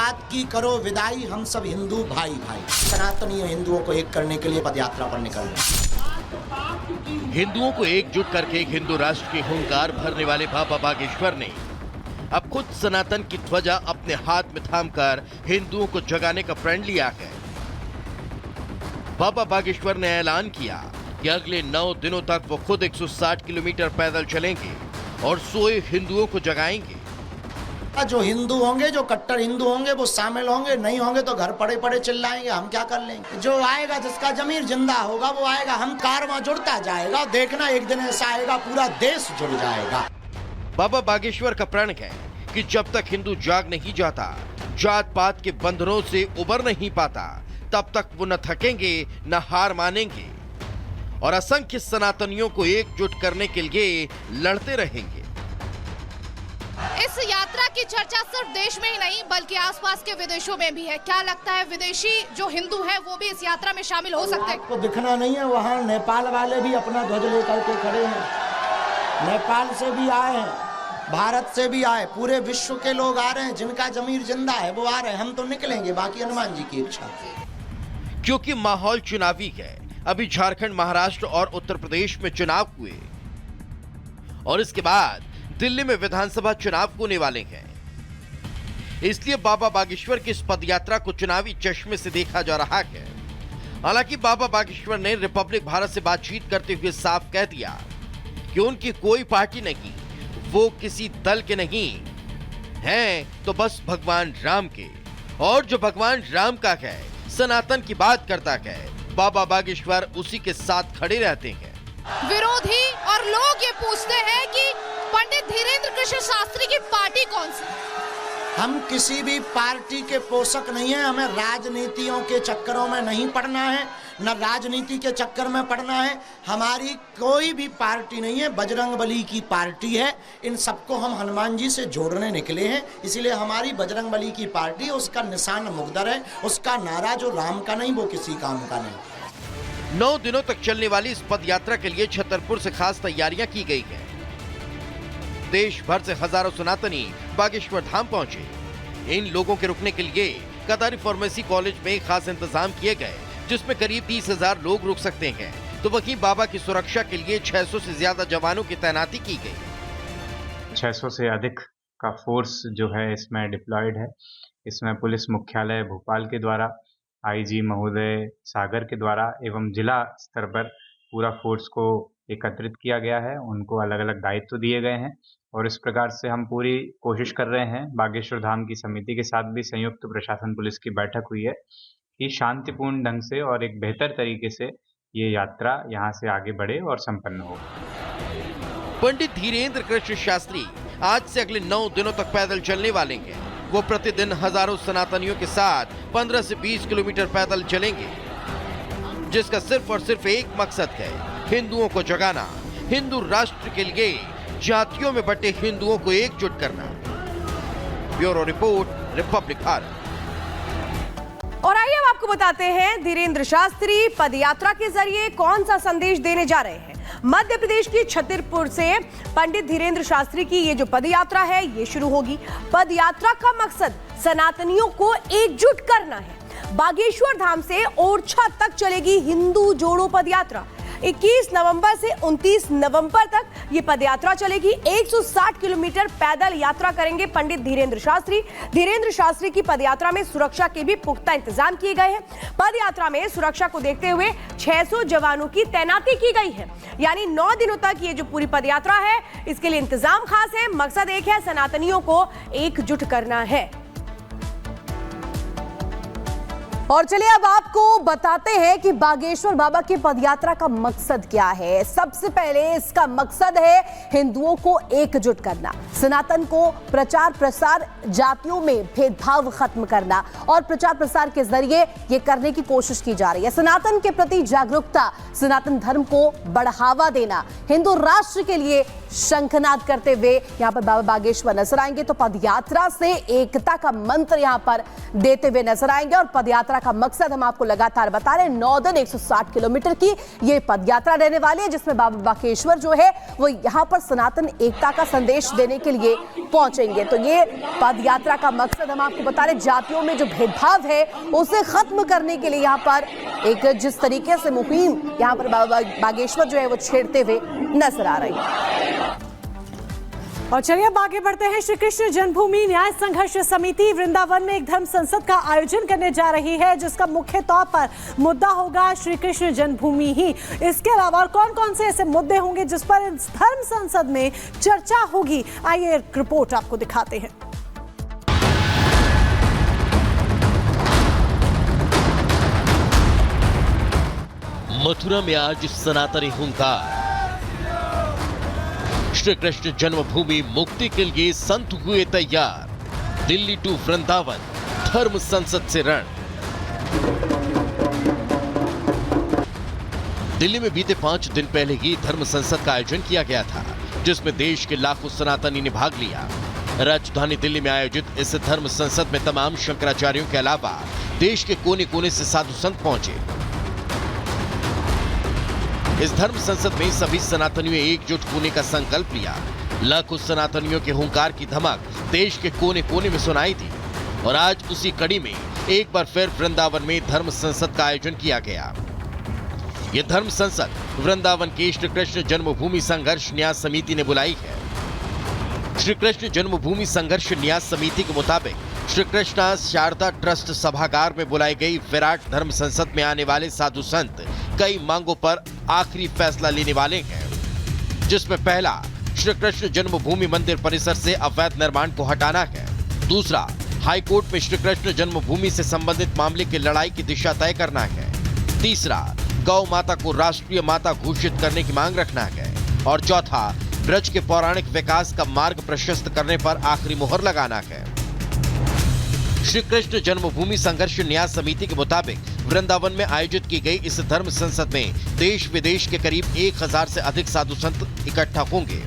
बात की करो विदाई, हम सब हिंदू भाई भाई। सनातनी हिंदुओं को एक करने के लिए पदयात्रा पर निकल रहे। हिंदुओं को एकजुट करके एक हिंदू राष्ट्र की हुंकार भरने वाले बाबा बागेश्वर ने अब खुद सनातन की ध्वजा अपने हाथ में थामकर हिंदुओं को जगाने का प्रण लिया है। बाबा बागेश्वर ने ऐलान किया कि अगले 9 दिनों तक वो खुद 160 किलोमीटर पैदल चलेंगे और सोए हिंदुओं को जगाएंगे। जो हिंदू होंगे, जो कट्टर हिंदू होंगे वो शामिल होंगे, नहीं होंगे तो घर पड़े पड़े चिल्लाएंगे, हम क्या कर लेंगे। जो आएगा, जिसका जमीर जिंदा होगा वो आएगा, हम कारवां जुड़ता जाएगा। देखना एक दिन ऐसा आएगा पूरा देश जुड़ जाएगा। बाबा बागेश्वर का प्रण है कि जब तक हिंदू जाग नहीं जाता, जात पात के बंधनों से उबर नहीं पाता, तब तक वो न थकेंगे न हार मानेंगे और असंख्य सनातनियों को एकजुट करने के लिए लड़ते रहेंगे। इस यात्रा की चर्चा सिर्फ देश में ही नहीं बल्कि आसपास के विदेशों में भी है। क्या लगता है विदेशी जो हिंदू हैं वो भी इस यात्रा में शामिल हो सकते हैं? आपको दिखना नहीं है, वहाँ नेपाल वाले भी अपना ध्वज लेकर के खड़े हैं। नेपाल से भी आए हैं, भारत से भी आए, पूरे विश्व के लोग आ रहे हैं। जिनका जमीर जिंदा है वो आ रहे हैं। हम तो निकलेंगे, बाकी हनुमान जी की इच्छा। क्योंकि माहौल चुनावी है। अभी झारखंड, महाराष्ट्र और उत्तर प्रदेश में चुनाव हुए और इसके बाद दिल्ली में विधानसभा चुनाव होने वाले हैं। इसलिए बाबा बागेश्वर की इस पदयात्रा को चुनावी चश्मे से देखा जा रहा है। हालांकि बाबा बागेश्वर ने रिपब्लिक भारत से बातचीत करते हुए साफ कह दिया कि उनकी कोई पार्टी नहीं, वो किसी दल के नहीं हैं, तो बस भगवान राम के। और जो भगवान राम का है, सनातन की बात करता है, बाबा बागेश्वर उसी के साथ खड़े रहते हैं। विरोधी और लोग ये पूछते हैं कि पंडित धीरेन्द्र कृष्ण शास्त्री की पार्टी कौन सी? हम किसी भी पार्टी के पोषक नहीं है। हमें राजनीतियों के चक्करों में नहीं पड़ना है, न राजनीति के चक्कर में पड़ना है। हमारी कोई भी पार्टी नहीं है, बजरंगबली की पार्टी है। इन सबको हम हनुमान जी से जोड़ने निकले हैं। इसीलिए हमारी बजरंगबली की पार्टी, उसका निशान मुकद्दर है, उसका नारा जो राम का नहीं वो किसी काम का नहीं। 9 दिनों तक चलने वाली इस पद यात्रा के लिए छतरपुर से खास तैयारियां की गई हैं। देश भर से हजारों सनातनी बागेश्वर धाम पहुंचे। इन लोगों के रुकने के लिए कतारी फार्मेसी कॉलेज में खास इंतजाम किए गए, जिसमें करीब 30,000 लोग रुक सकते हैं। तो वहीं बाबा की सुरक्षा के लिए 600 से ज्यादा जवानों की तैनाती की गई। 600 से अधिक का फोर्स जो है इसमें डिप्लॉयड है। इसमें पुलिस मुख्यालय भोपाल के द्वारा, आईजी महोदय सागर के द्वारा एवं जिला स्तर पर पूरा फोर्स को एकत्रित किया गया है। उनको अलग अलग दायित्व दिए गए हैं और इस प्रकार से हम पूरी कोशिश कर रहे हैं। बागेश्वर धाम की समिति के साथ भी संयुक्त प्रशासन पुलिस की बैठक हुई है कि शांतिपूर्ण ढंग से और एक बेहतर तरीके से ये यात्रा यहाँ से आगे बढ़े और संपन्न हो। पंडित धीरेन्द्र कृष्ण शास्त्री आज से अगले 9 दिनों तक पैदल चलने वाले हैं। वो प्रतिदिन हजारों सनातनियों के साथ 15 से 20 किलोमीटर पैदल चलेंगे, जिसका सिर्फ और सिर्फ एक मकसद है, हिंदुओं को जगाना, हिंदू राष्ट्र के लिए जातियों में बटे हिंदुओं को एकजुट करना। Bureau report, Republic Bharat. और आइए अब आपको बताते हैं धीरेन्द्र शास्त्री पदयात्रा के जरिए कौन सा संदेश देने जा रहे हैं। मध्य प्रदेश की छतरपुर से पंडित धीरेन्द्र शास्त्री की ये जो पदयात्रा है ये शुरू होगी। पदयात्रा का मकसद सनातनियों को एकजुट करना है। बागेश्वर धाम से ओरछा तक चलेगी हिंदू जोड़ो पदयात्रा। 21 नवंबर से 29 नवंबर तक ये पदयात्रा चलेगी। 160 किलोमीटर पैदल यात्रा करेंगे पंडित धीरेन्द्र शास्त्री। धीरेन्द्र शास्त्री की पदयात्रा में सुरक्षा के भी पुख्ता इंतजाम किए गए हैं। पदयात्रा में सुरक्षा को देखते हुए 600 जवानों की तैनाती की गई है। यानी 9 दिनों तक ये जो पूरी पदयात्रा है इसके लिए इंतजाम खास है। मकसद एक है, सनातनियों को एकजुट करना है। और चलिए अब आपको बताते हैं कि बागेश्वर बाबा की पदयात्रा का मकसद क्या है। सबसे पहले इसका मकसद है हिंदुओं को एकजुट करना, सनातन को प्रचार प्रसार, जातियों में भेदभाव खत्म करना और प्रचार प्रसार के जरिए ये करने की कोशिश की जा रही है। सनातन के प्रति जागरूकता, सनातन धर्म को बढ़ावा देना, हिंदू राष्ट्र के लिए शंखनाद करते हुए यहाँ पर बाबा बागेश्वर नजर आएंगे। तो पदयात्रा से एकता का मंत्र यहाँ पर देते हुए नजर आएंगे और पदयात्रा यात्रा का मकसद हम आपको लगातार बता रहे हैं। 9 दिन 160 किलोमीटर की ये पद यात्रा रहने वाली है, जिसमें बाबा बागेश्वर जो है वो यहाँ पर सनातन एकता का संदेश देने के लिए पहुंचेंगे। तो ये पद यात्रा का मकसद हम आपको बता रहे, जातियों में जो भेदभाव है उसे खत्म करने के लिए यहाँ पर एक जिस तरीके से मुहिम यहाँ पर बाबा बागेश्वर जो है वो छेड़ते हुए नजर आ रही है। और चलिए अब आगे बढ़ते हैं। श्री कृष्ण जन्मभूमि न्याय संघर्ष समिति वृंदावन में एक धर्म संसद का आयोजन करने जा रही है, जिसका मुख्य तौर पर मुद्दा होगा श्री कृष्ण जन्मभूमि ही। इसके अलावा और कौन कौन से ऐसे मुद्दे होंगे जिस पर इस धर्म संसद में चर्चा होगी, आइए एक रिपोर्ट आपको दिखाते हैं। मथुरा में आज सनातनी हुंकार, श्री कृष्ण जन्मभूमि मुक्ति के लिए संत हुए तैयार, दिल्ली टू वृंदावन धर्म संसद से रण। दिल्ली में बीते 5 दिन पहले ही धर्म संसद का आयोजन किया गया था, जिसमें देश के लाखों सनातनी ने भाग लिया। राजधानी दिल्ली में आयोजित इस धर्म संसद में तमाम शंकराचार्यों के अलावा देश के कोने कोने से साधु संत पहुंचे। इस धर्म संसद में सभी सनातनियों ने एकजुट होने का संकल्प लिया। लाखों सनातनियों के हुंकार की धमक देश के कोने कोने में सुनाई दी और आज उसी कड़ी में एक बार फिर वृंदावन में धर्म संसद का आयोजन किया गया। यह धर्म संसद वृंदावन के श्री कृष्ण जन्मभूमि संघर्ष न्यास समिति ने बुलाई है। श्री कृष्ण जन्मभूमि संघर्ष न्यास समिति के मुताबिक श्री कृष्णा शारदा ट्रस्ट सभागार में बुलाई गई विराट धर्म संसद में आने वाले साधु संत कई मांगों पर आखिरी फैसला लेने वाले हैं, जिसमें पहला श्री कृष्ण जन्मभूमि मंदिर परिसर से अवैध निर्माण को हटाना है। दूसरा, हाईकोर्ट में श्री कृष्ण जन्मभूमि से संबंधित मामले की लड़ाई की दिशा तय करना है। तीसरा, गौ माता को राष्ट्रीय माता घोषित करने की मांग रखना है। और चौथा, ब्रज के पौराणिक विकास का मार्ग प्रशस्त करने पर आखिरी मुहर लगाना है। श्री कृष्ण जन्मभूमि संघर्ष न्यास समिति के मुताबिक वृंदावन में आयोजित की गई इस धर्म संसद में देश विदेश के करीब 1000 से अधिक साधु संत इकट्ठा होंगे,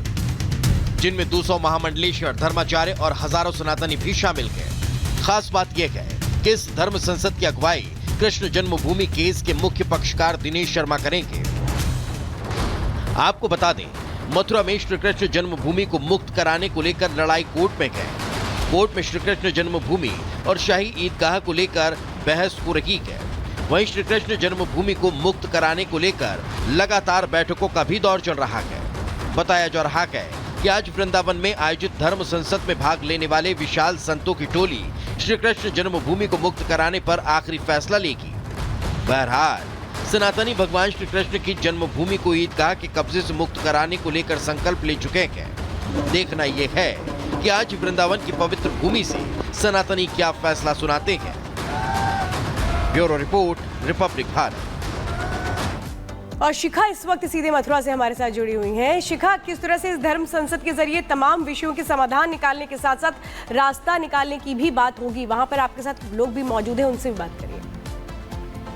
जिनमें 200 महामंडलेश्वर, धर्माचार्य और हजारों सनातनी भी शामिल हैं। खास बात यह है कि इस धर्म संसद की अगुवाई कृष्ण जन्मभूमि केस के मुख्य पक्षकार दिनेश शर्मा करेंगे। आपको बता दें, मथुरा में श्री कृष्ण जन्मभूमि को मुक्त कराने को लेकर लड़ाई कोर्ट में है। कोर्ट में श्री कृष्ण जन्मभूमि और शाही ईदगाह को लेकर बहस हो रही है। वहीं श्री कृष्ण जन्मभूमि को मुक्त कराने को लेकर लगातार बैठकों का भी दौर चल रहा है। बताया जा रहा है कि आज वृंदावन में आयोजित धर्म संसद में भाग लेने वाले विशाल संतों की टोली श्री कृष्ण जन्मभूमि को मुक्त कराने पर आखिरी फैसला लेगी। बहरहाल सनातनी भगवान श्री कृष्ण की जन्मभूमि को ईदगाह के कब्जे से मुक्त कराने को लेकर संकल्प ले चुके हैं। देखना यह है कि आज वृंदावन की पवित्र भूमि से सनातनी क्या फैसला सुनाते हैं। Bureau report, Republic Bharat. और शिखा इस वक्त सीधे मथुरा से हमारे साथ जुड़ी हुई हैं। शिखा, किस तरह से इस धर्म संसद के जरिए तमाम विषयों के समाधान निकालने के साथ साथ रास्ता निकालने की भी बात होगी, वहां पर आपके साथ लोग भी मौजूद हैं, उनसे भी बात करें।